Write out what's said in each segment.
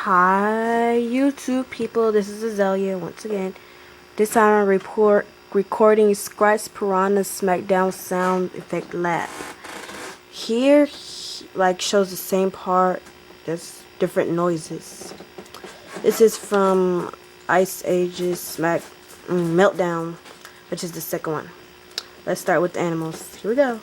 Hi YouTube people, this is Azalea once again. This time I'm recording Scrat's Piranha Smackdown sound effect lab. Here like shows the same part, just different noises. This is from Age's Meltdown, which is the second one. Let's start with the animals. Here we go.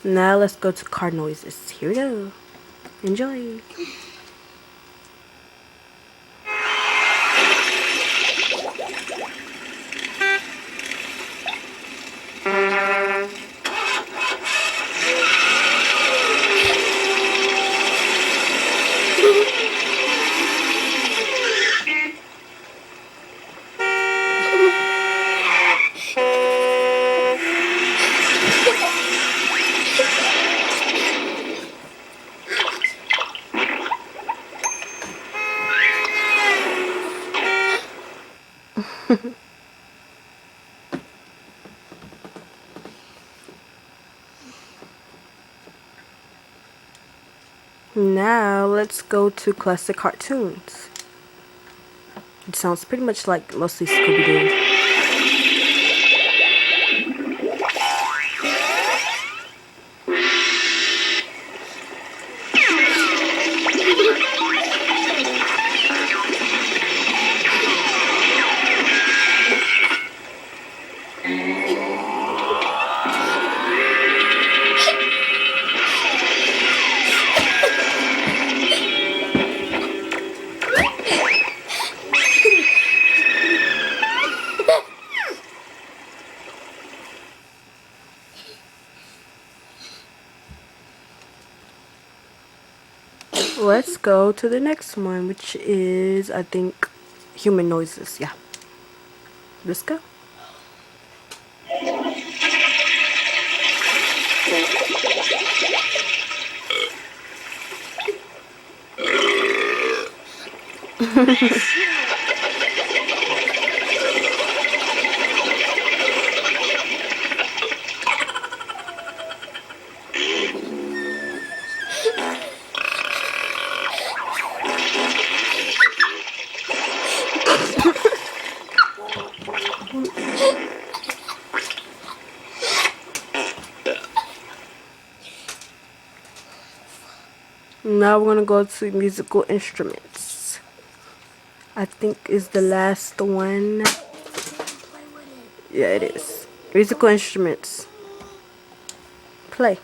Now let's go to car noises. Here we go. Enjoy. Now let's go to classic cartoons. It sounds pretty much like mostly Scooby-Doo. Let's go to the next one, which is, I think, human noises. Yeah. Let's go. Now we're gonna go to musical instruments. I think is the last one. Yeah, it is. Musical instruments. Play.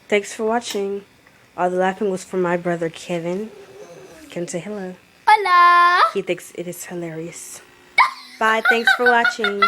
Thanks for watching. All the laughing was from my brother Kevin. Kevin, say hello. Hola. He thinks it is hilarious. Bye. Thanks for watching.